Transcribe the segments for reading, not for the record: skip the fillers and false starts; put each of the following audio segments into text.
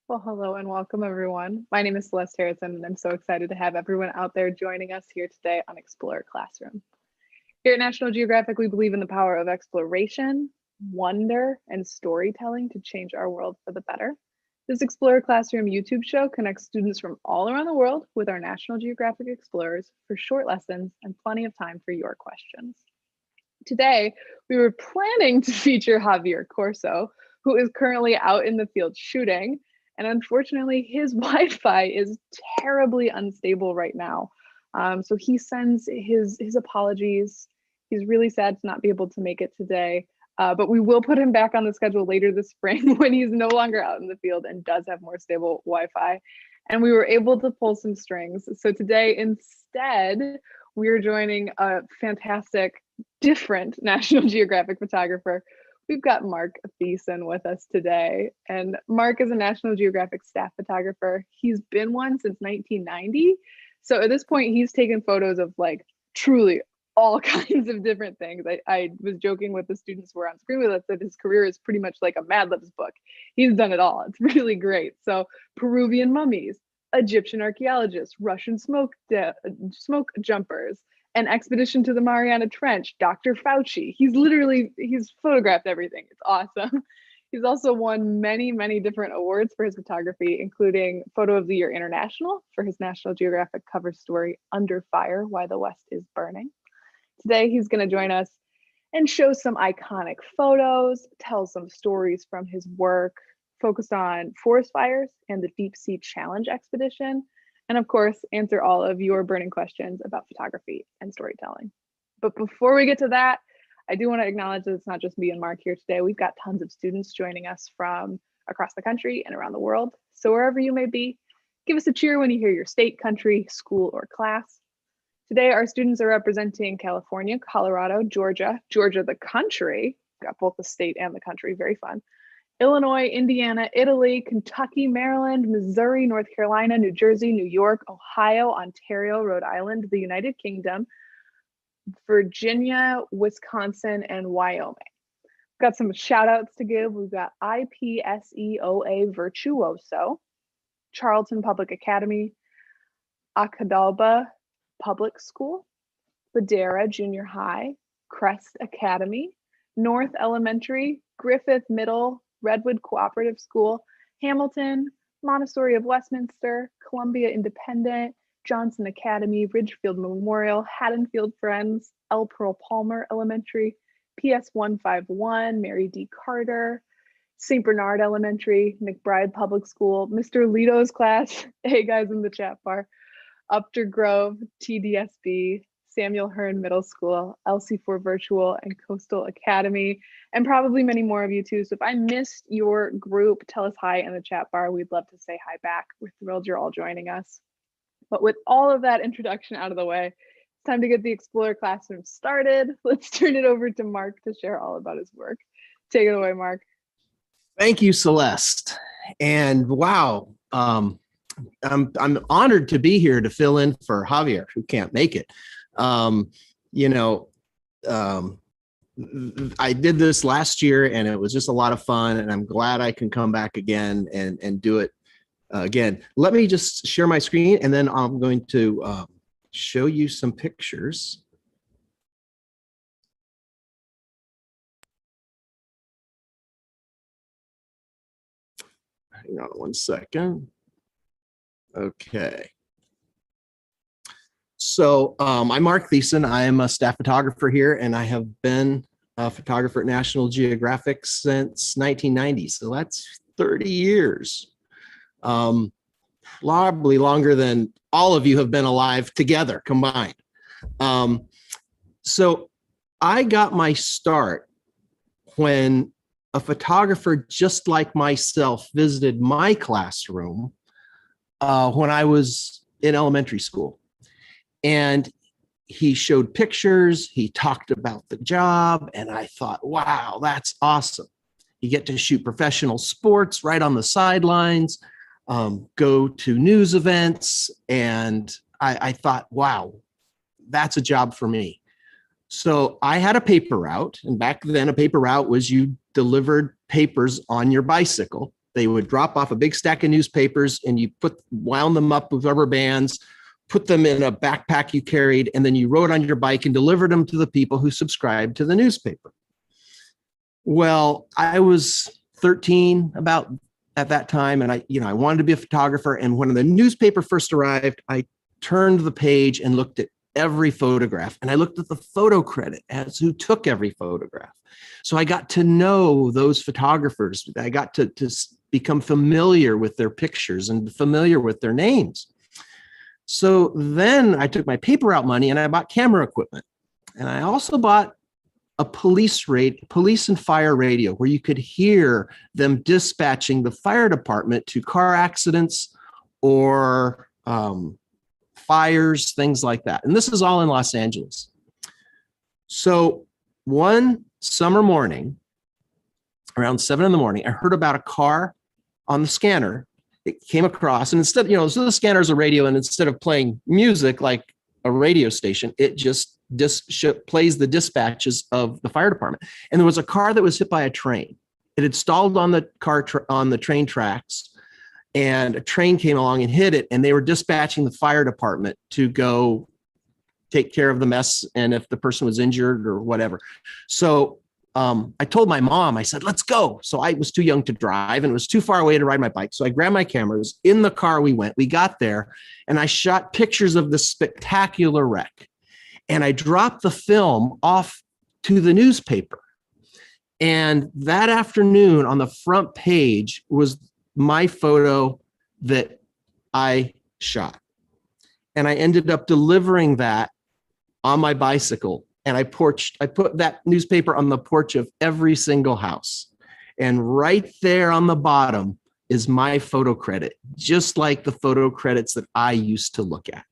Well, hello and welcome, everyone. My name is Celeste Harrison, and I'm so excited to have everyone out there joining us here today on Explorer Classroom. Here at National Geographic, we believe in the power of exploration, wonder, and storytelling to change our world for the better. This Explorer Classroom YouTube show connects students from all around the world with our National Geographic Explorers for short lessons and plenty of time for your questions. Today, we were planning to feature Javier Corso, who is currently out in the field shooting. And unfortunately, his Wi-Fi is terribly unstable right now. So he sends his apologies. He's really sad to not be able to make it today. But we will put him back on the schedule later this spring when he's no longer out in the field and does have more stable Wi-Fi. And we were able to pull some strings. So today, instead, we're joining a fantastic, different National Geographic photographer. We've got Mark Thiessen with us today. And Mark is a National Geographic staff photographer. He's been one since 1990. So at this point, he's taken photos of like truly all kinds of different things. I was joking with the students who were on screen with us that his career is pretty much like a Mad Libs book. He's done it all. It's really great. So Peruvian mummies, Egyptian archaeologists, Russian smoke jumpers, an expedition to the Mariana Trench, Dr. Fauci. He's photographed everything. It's awesome. He's also won many, many different awards for his photography, including Photo of the Year International for his National Geographic cover story, Under Fire, Why the West is Burning. Today, he's going to join us and show some iconic photos, tell some stories from his work, focused on forest fires and the Deep Sea Challenge expedition, and of course, answer all of your burning questions about photography and storytelling. But before we get to that, I do want to acknowledge that it's not just me and Mark here today. We've got tons of students joining us from across the country and around the world. So wherever you may be, give us a cheer when you hear your state, country, school, or class. Today, our students are representing California, Colorado, Georgia the country, got both the state and the country, very fun, Illinois, Indiana, Italy, Kentucky, Maryland, Missouri, North Carolina, New Jersey, New York, Ohio, Ontario, Rhode Island, the United Kingdom, Virginia, Wisconsin, and Wyoming. Got some shout outs to give. We've got IPSEOA Virtuoso, Charlton Public Academy, Acadalba Public School, Ladera Junior High, Crest Academy, North Elementary, Griffith Middle, Redwood Cooperative School, Hamilton, Montessori of Westminster, Columbia Independent, Johnson Academy, Ridgefield Memorial, Haddonfield Friends, L. Pearl Palmer Elementary, PS 151, Mary D. Carter, St. Bernard Elementary, McBride Public School, Mr. Lito's class, hey guys in the chat bar, Upter Grove, TDSB, Samuel Hearn Middle School, LC4 Virtual, and Coastal Academy, and probably many more of you too. So if I missed your group, tell us hi in the chat bar. We'd love to say hi back. We're thrilled you're all joining us. But with all of that introduction out of the way, it's time to get the Explorer Classroom started. Let's turn it over to Mark to share all about his work. Take it away, Mark. Thank you, Celeste. And wow, I'm honored to be here to fill in for Javier, who can't make it. I did this last year and it was just a lot of fun, and I'm glad I can come back again and do it again. Let me just share my screen and then I'm going to show you some pictures. Hang on one second. Okay. So I'm Mark Thiessen. I am a staff photographer here, and I have been a photographer at National Geographic since 1990. So that's 30 years. Probably longer than all of you have been alive together combined. So I got my start when a photographer just like myself visited my classroom when I was in elementary school. And he showed pictures, he talked about the job, and I thought, wow, that's awesome. You get to shoot professional sports right on the sidelines, go to news events, and I thought, wow, that's a job for me. So I had a paper route, and back then a paper route was you delivered papers on your bicycle They would drop off a big stack of newspapers, and you wound them up with rubber bands, put them in a backpack you carried, and then you rode on your bike and delivered them to the people who subscribed to the newspaper. Well, I was 13 about at that time, and I wanted to be a photographer. And when the newspaper first arrived, I turned the page and looked at every photograph, and I looked at the photo credit as who took every photograph. So I got to know those photographers. I got to become familiar with their pictures and familiar with their names. So then I took my paper route money and I bought camera equipment. And I also bought a police and fire radio where you could hear them dispatching the fire department to car accidents or fires, things like that. And this is all in Los Angeles. So one summer morning, around 7 a.m, I heard about a car on the scanner. It came across, and instead, so the scanner is a radio, and instead of playing music like a radio station, it just plays the dispatches of the fire department. And there was a car that was hit by a train. It had stalled on the train tracks, and a train came along and hit it, and they were dispatching the fire department to go take care of the mess and if the person was injured or whatever. So I told my mom, I said, let's go. So I was too young to drive and it was too far away to ride my bike. So I grabbed my cameras. In the car we went. We got there and I shot pictures of this spectacular wreck. And I dropped the film off to the newspaper. And that afternoon on the front page was my photo that I shot. And I ended up delivering that on my bicycle. And I put that newspaper on the porch of every single house. And right there on the bottom is my photo credit, just like the photo credits that I used to look at.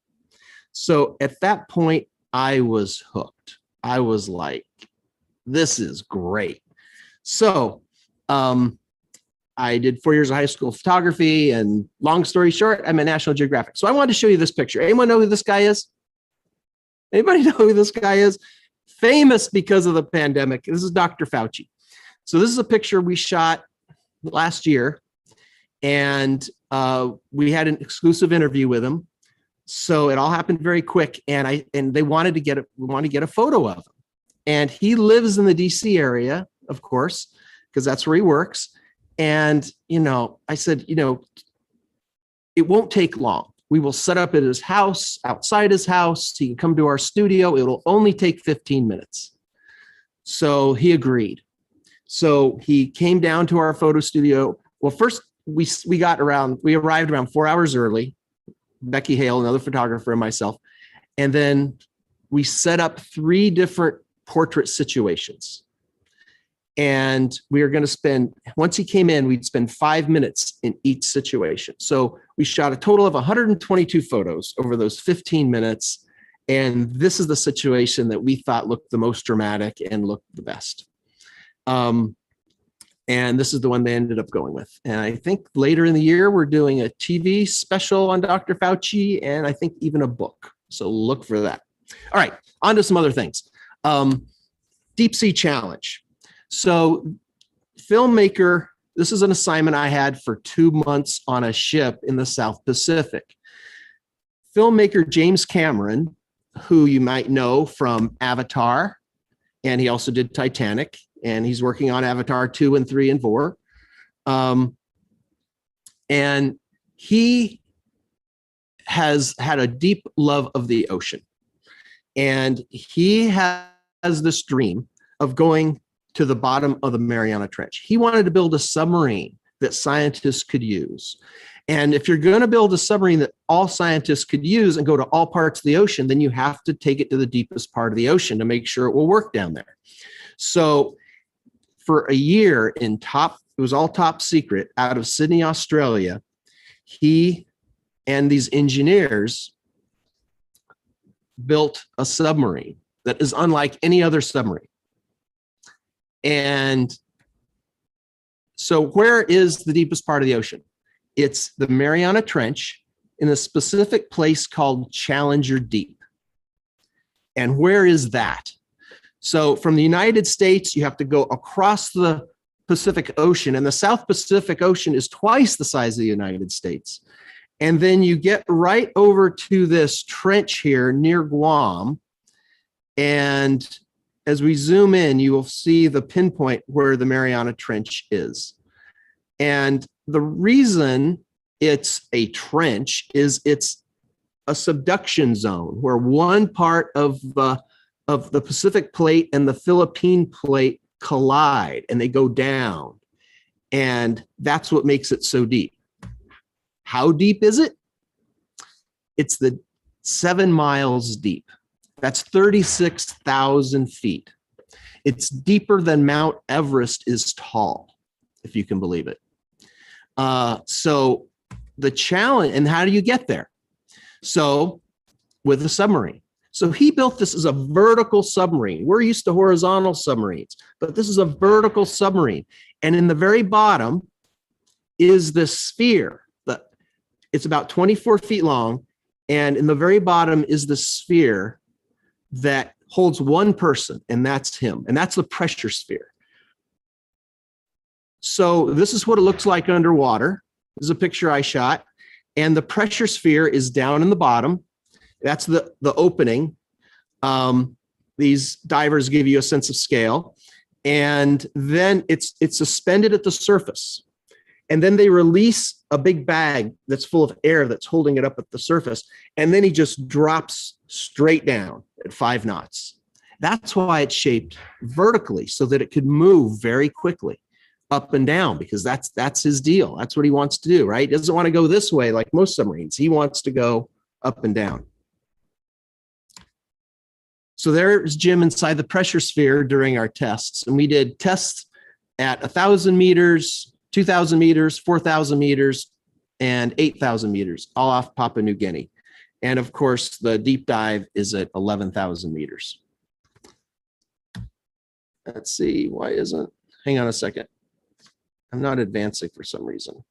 So at that point, I was hooked. I was like, this is great. So I did 4 years of high school photography, and long story short, I'm at National Geographic. So I wanted to show you this picture. Anyone know who this guy is? Anybody know who this guy is? Famous because of the pandemic. This is Dr. Fauci. So this is a picture we shot last year, and we had an exclusive interview with him. So it all happened very quick, and they wanted to get a photo of him. And he lives in the DC area, of course, because that's where he works. And I said, it won't take long. We will set up at his house, outside his house. He can come to our studio. It'll only take 15 minutes. So he agreed. So he came down to our photo studio. Well, first we arrived around 4 hours early, Becky Hale, another photographer, and myself. And then we set up 3 different portrait situations. And we are going to spend, once he came in, we'd spend 5 minutes in each situation. So we shot a total of 122 photos over those 15 minutes. And this is the situation that we thought looked the most dramatic and looked the best. And this is the one they ended up going with. And I think later in the year, we're doing a TV special on Dr. Fauci, and I think even a book. So look for that. All right, on to some other things. Deep Sea Challenge. So filmmaker, this is an assignment I had for 2 months on a ship in the South Pacific. Filmmaker James Cameron, who you might know from Avatar, and he also did Titanic, and he's working on Avatar 2 and 3 and 4. And he has had a deep love of the ocean. And he has this dream of going to the bottom of the Mariana Trench. He wanted to build a submarine that scientists could use. And if you're going to build a submarine that all scientists could use and go to all parts of the ocean, then you have to take it to the deepest part of the ocean to make sure it will work down there. So for a year it was all top secret out of Sydney, Australia, he and these engineers built a submarine that is unlike any other submarine. And so where is the deepest part of the ocean? It's the Mariana Trench in a specific place called Challenger Deep. And where is that? So from the United States, you have to go across the Pacific Ocean, and the South Pacific Ocean is twice the size of the United States. And then you get right over to this trench here near Guam. And as we zoom in, you will see the pinpoint where the Mariana Trench is. And the reason it's a trench is it's a subduction zone where one part of the Pacific plate and the Philippine plate collide and they go down. And that's what makes it so deep. How deep is it? It's the 7 miles deep. That's 36,000 feet. It's deeper than Mount Everest is tall, if you can believe it. So the challenge, and how do you get there? So with a submarine. So he built this as a vertical submarine. We're used to horizontal submarines, but this is a vertical submarine. And in the very bottom is this sphere. It's about 24 feet long. And in the very bottom is the sphere that holds one person, and that's him. And that's the pressure sphere. So this is what it looks like underwater. This is a picture I shot. And the pressure sphere is down in the bottom. That's the opening. These divers give you a sense of scale. And then it's suspended at the surface. And then they release a big bag that's full of air that's holding it up at the surface. And then he just drops straight down at 5 knots. That's why it's shaped vertically, so that it could move very quickly up and down, because that's his deal. That's what he wants to do, right? He doesn't want to go this way like most submarines. He wants to go up and down. So there's Jim inside the pressure sphere during our tests. And we did tests at 1,000 meters, 2,000 meters, 4,000 meters, and 8,000 meters, all off Papua New Guinea. And of course, the deep dive is at 11,000 meters. Let's see, why isn't, hang on a second. I'm not advancing for some reason.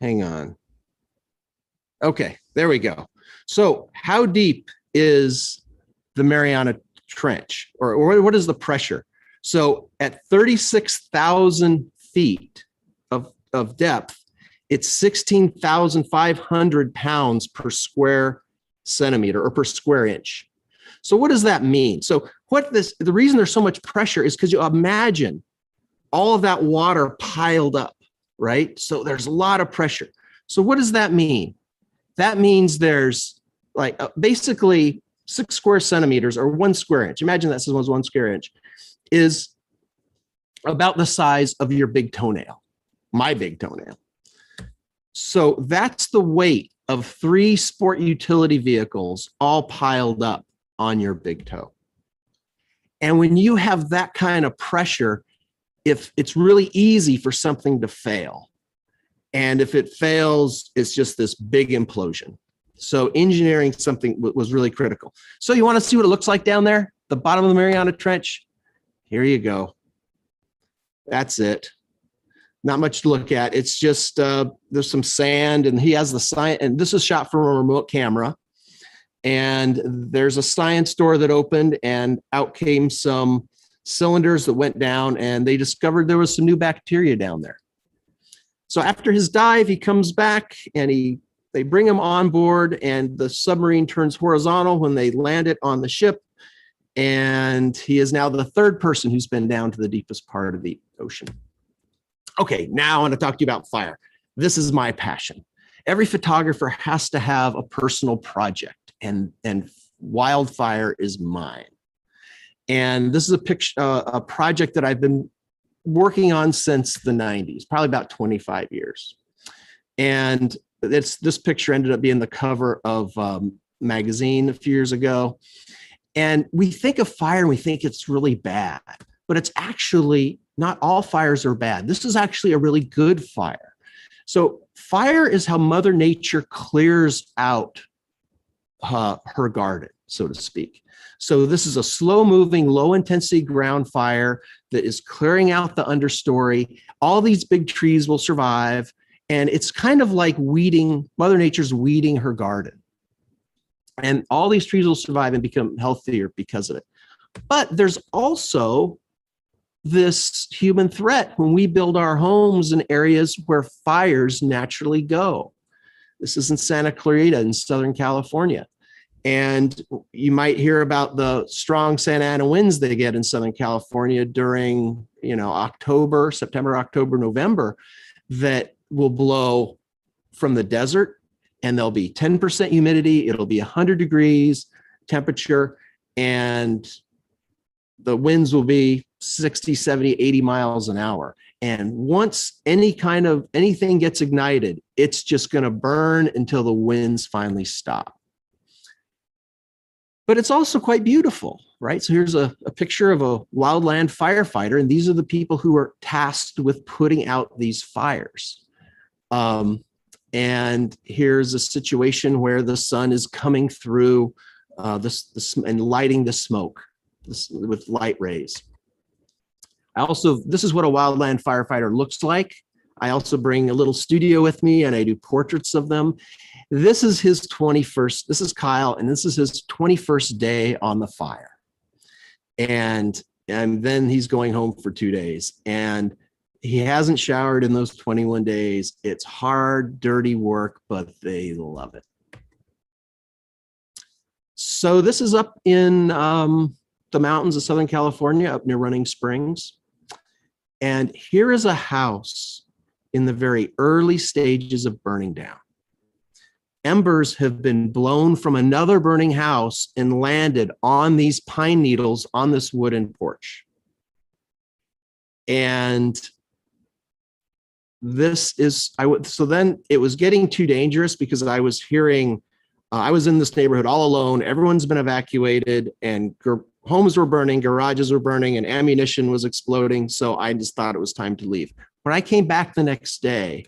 Hang on. Okay, there we go. So how deep is the Mariana Trench, or what is the pressure? So at 36,000 feet of depth, it's 16,500 pounds per square centimeter or per square inch. So what does that mean? So the reason there's so much pressure is because you imagine all of that water piled up, right? So there's a lot of pressure. So what does that mean? That means there's like basically 6 square centimeters or 1 square inch. Imagine that was 1 square inch is about the size of your big toenail, my big toenail. So that's the weight of 3 sport utility vehicles all piled up on your big toe. And when you have that kind of pressure, if it's really easy for something to fail. And if it fails, it's just this big implosion. So engineering something was really critical. So you want to see what it looks like down there, the bottom of the Mariana Trench? Here you go. That's it. Not much to look at. It's just there's some sand, and he has the science. And this is shot from a remote camera. And there's a science door that opened, and out came some cylinders that went down, and they discovered there was some new bacteria down there. So after his dive, he comes back, and they bring him on board, and the submarine turns horizontal when they land it on the ship. And he is now the 3rd person who's been down to the deepest part of the ocean. Okay, now I want to talk to you about fire. This is my passion. Every photographer has to have a personal project, and wildfire is mine. And this is a project that I've been working on since the 90s, probably about 25 years. And this picture ended up being the cover of magazine a few years ago. And we think of fire and we think it's really bad, but it's actually not all fires are bad. This is actually a really good fire. So fire is how Mother Nature clears out her garden, so to speak. So this is a slow-moving, low-intensity ground fire that is clearing out the understory. All these big trees will survive, And it's kind of like weeding, Mother Nature's weeding her garden. And all these trees will survive and become healthier because of it. But there's also this human threat when we build our homes in areas where fires naturally go. This is in Santa Clarita in Southern California. And you might hear about the strong Santa Ana winds they get in Southern California during, September, October, November, that will blow from the desert, and there'll be 10% humidity. It'll be 100 degrees temperature, and the winds will be 60, 70, 80 miles an hour. And once anything gets ignited, it's just going to burn until the winds finally stop. But it's also quite beautiful, right? So here's a picture of a wildland firefighter, and these are the people who are tasked with putting out these fires. And here's a situation where the sun is coming through this and lighting the smoke with light rays. This is what a wildland firefighter looks like. I also bring a little studio with me, and I do portraits of them. This is his 21st, this is Kyle, and this is his 21st day on the fire. And then he's going home for 2 days, and he hasn't showered in those 21 days. It's hard, dirty work, but they love it. So this is up in the mountains of Southern California, up near Running Springs. And here is a house in the very early stages of burning down. Embers have been blown from another burning house and landed on these pine needles on this wooden porch. And so then it was getting too dangerous because I was hearing, I was in this neighborhood all alone. Everyone's been evacuated, and homes were burning, garages were burning, and ammunition was exploding. So I just thought it was time to leave. When I came back the next day,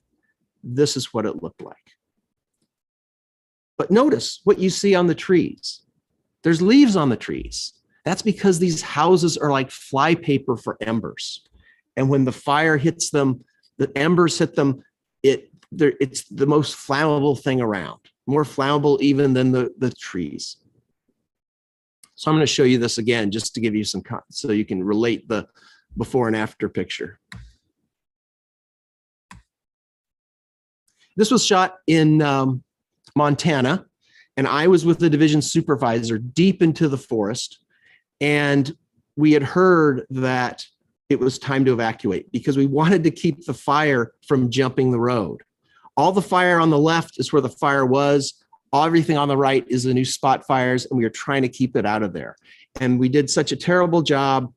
this is what it looked like. But notice what you see on the trees. There's leaves on the trees. That's because these houses are like flypaper for embers. And when the fire hits them, the embers hit them, it's the most flammable thing around, more flammable even than the trees. So I'm going to show you this again, just to give you some, so you can relate the before and after picture. This was shot in Montana, and I was with the division supervisor deep into the forest, and we had heard that it was time to evacuate because we wanted to keep the fire from jumping the road. All the fire on the left is where the fire was. Everything on the right is the new spot fires, and we were trying to keep it out of there. And we did such a terrible job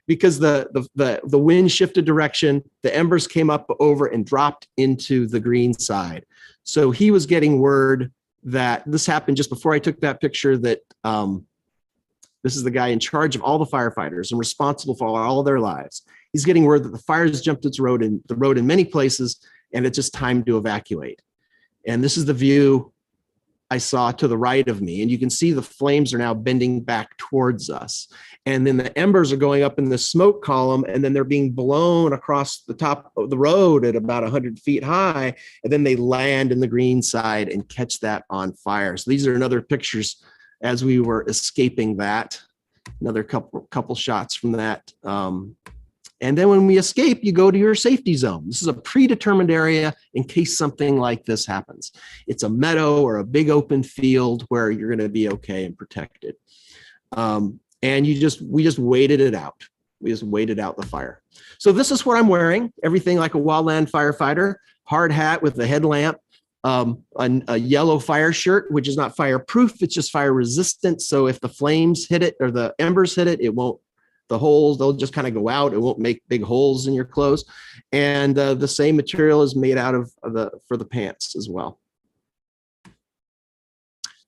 because the wind shifted direction. The embers came up over and dropped into the green side. So he was getting word that this happened just before I took that picture, that this is the guy in charge of all the firefighters and responsible for all of their lives. He's getting word that the fires jumped the road in many places, and it's just time to evacuate. And this is the view I saw to the right of me. And you can see the flames are now bending back towards us. And then the embers are going up in the smoke column, and then they're being blown across the top of the road at about 100 feet high. And then they land in the green side and catch that on fire. So these are another pictures as we were escaping that. Another couple shots from that. And then when we escape, you go to your safety zone. This is a predetermined area in case something like this happens. It's a meadow or a big open field where you're going to be okay and protected. And we just waited it out. We just waited out the fire. So this is what I'm wearing. Everything like a wildland firefighter. Hard hat with a headlamp. A yellow fire shirt, which is not fireproof. It's just fire resistant. So if the flames hit it or the embers hit it, it won't. The holes, they'll just kind of go out. It won't make big holes in your clothes. And the same material is made out of for the pants as well.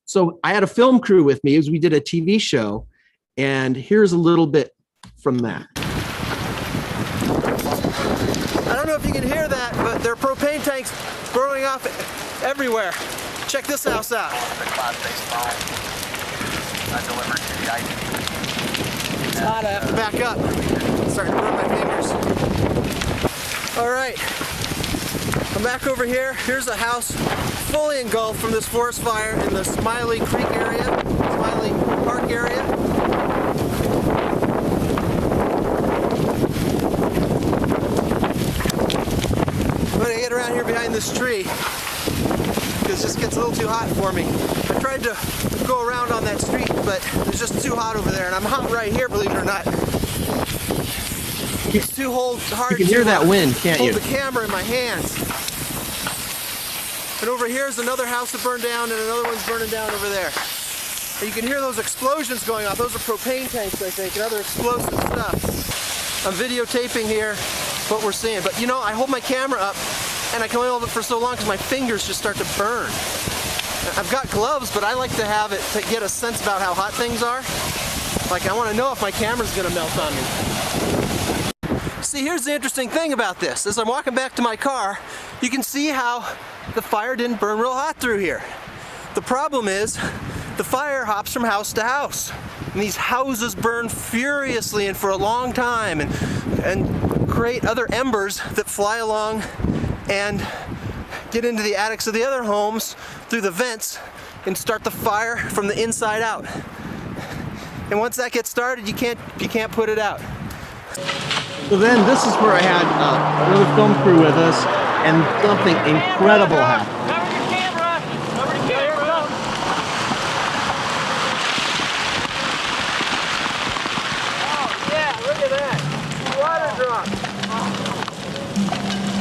So I had a film crew with me as we did a TV show. And here's a little bit from that. I don't know if you can hear that, but there are propane tanks burning off everywhere. Check this house out. It's hot up. Back up. It's starting to burn my fingers. All right. I'm back over here. Here's a house fully engulfed from this forest fire in the Smiley Creek area, Smiley Park area. I'm gonna get around here behind this tree because it just gets a little too hot for me. I tried to go around on that street, but it's just too hot over there, and I'm hot right here, believe it or not. It's too hard. You can hear that wind, can't you? Hold the camera in my hands. And over here is another house that burned down, and another one's burning down over there. And you can hear those explosions going off. Those are propane tanks, I think, and other explosive stuff. I'm videotaping here what we're seeing. But you know, I hold my camera up, and I can only hold it for so long because my fingers just start to burn. I've got gloves, but I like to have it to get a sense about how hot things are. Like, I want to know if my camera's going to melt on me. See, here's the interesting thing about this. As I'm walking back to my car, you can see how the fire didn't burn real hot through here. The problem is, the fire hops from house to house. And these houses burn furiously and for a long time and create other embers that fly along and get into the attics of the other homes through the vents and start the fire from the inside out. And once that gets started, you can't put it out. So then this is where I had another film crew with us, and something incredible happened. Cover your camera! Cover your camera! Oh yeah, look at that! Water drop!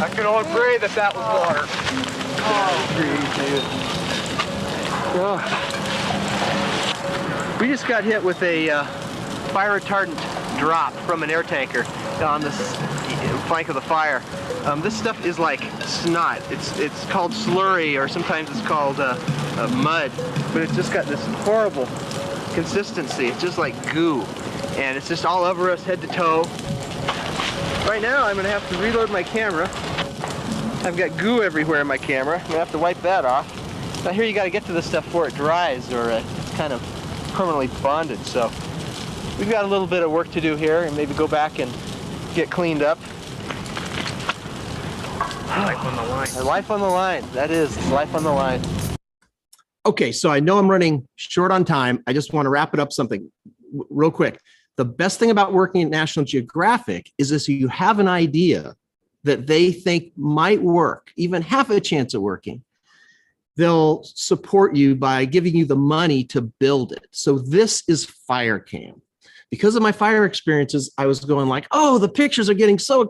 I can only pray that that was water. We just got hit with a fire retardant drop from an air tanker on the flank of the fire. This stuff is like snot. It's called slurry, or sometimes it's called mud, but it's just got this horrible consistency. It's just like goo, and it's just all over us, head to toe. Right now, I'm gonna have to reload my camera. I've got goo everywhere in my camera. I'm gonna have to wipe that off. Now here you gotta get to this stuff before it dries, or it's kind of permanently bonded. So we've got a little bit of work to do here, and maybe go back and get cleaned up. Life on the line. Life on the line. That is life on the line. Okay, so I know I'm running short on time. I just want to wrap it up something real quick. The best thing about working at National Geographic is if you have an idea that they think might work, even half a chance of working, they'll support you by giving you the money to build it. So this is FireCam. Because of my fire experiences, I was going like, oh, the pictures are getting so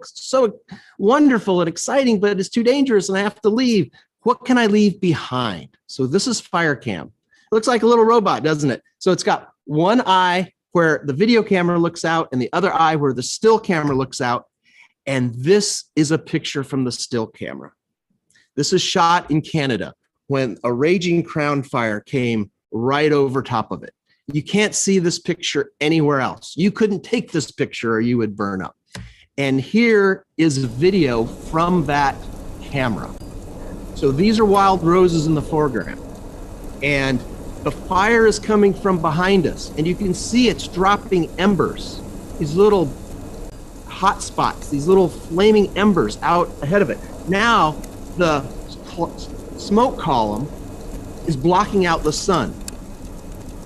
wonderful and exciting, but it's too dangerous and I have to leave. What can I leave behind? So this is FireCam. It looks like a little robot, doesn't it? So it's got one eye where the video camera looks out and the other eye where the still camera looks out. And this is a picture from the still camera. This is shot in Canada when a raging crown fire came right over top of it. You can't see this picture anywhere else. You couldn't take this picture or you would burn up. And here is a video from that camera. So these are wild roses in the foreground. And the fire is coming from behind us. And you can see it's dropping embers, these little hot spots, these little flaming embers out ahead of it. Now the smoke column is blocking out the sun.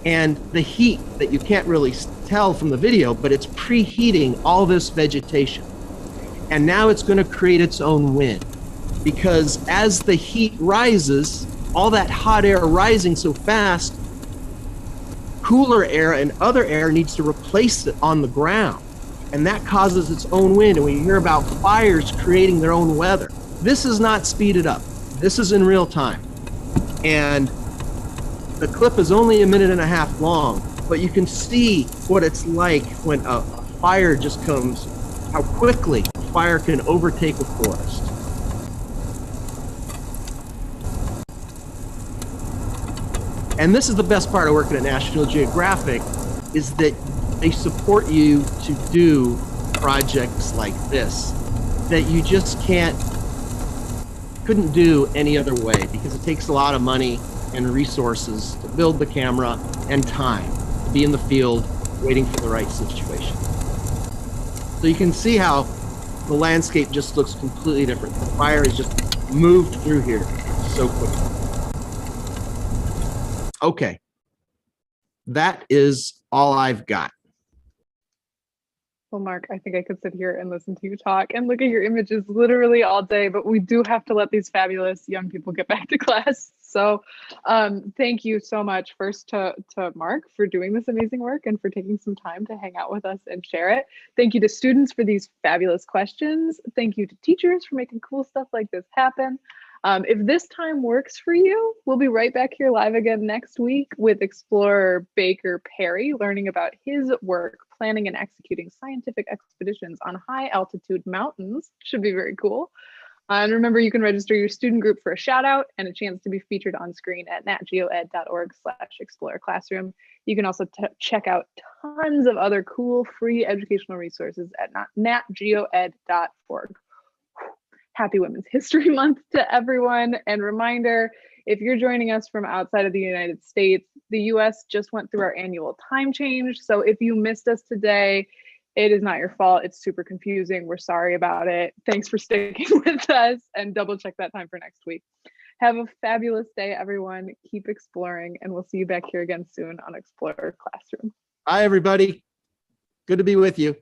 And the heat that you can't really tell from the video, but it's preheating all this vegetation. And now it's going to create its own wind, because as the heat rises, all that hot air rising so fast, cooler air and other air needs to replace it on the ground. And that causes its own wind. And when you hear about fires creating their own weather, this is not speeded up. This is in real time. And the clip is only 1.5 minutes long, but you can see what it's like when a fire just comes, how quickly fire can overtake a forest. And this is the best part of working at National Geographic, is that they support you to do projects like this that you just couldn't do any other way, because it takes a lot of money and resources to build the camera and time to be in the field waiting for the right situation. So you can see how the landscape just looks completely different. The fire is just moved through here so quickly. Okay. That is all I've got. Well, Mark, I think I could sit here and listen to you talk and look at your images literally all day, but we do have to let these fabulous young people get back to class. So thank you so much first to Mark for doing this amazing work and for taking some time to hang out with us and share it. Thank you to students for these fabulous questions. Thank you to teachers for making cool stuff like this happen. If this time works for you, we'll be right back here live again next week with Explorer Baker Perry, learning about his work planning and executing scientific expeditions on high altitude mountains. Should be very cool. And remember, you can register your student group for a shout out and a chance to be featured on screen at natgeoed.org/explorerclassroom. You can also check out tons of other cool free educational resources at natgeoed.org. Happy Women's History Month to everyone. And reminder, if you're joining us from outside of the United States, the US just went through our annual time change. So if you missed us today, it is not your fault. It's super confusing. We're sorry about it. Thanks for sticking with us, and double check that time for next week. Have a fabulous day, everyone. Keep exploring, and we'll see you back here again soon on Explorer Classroom. Bye, everybody. Good to be with you.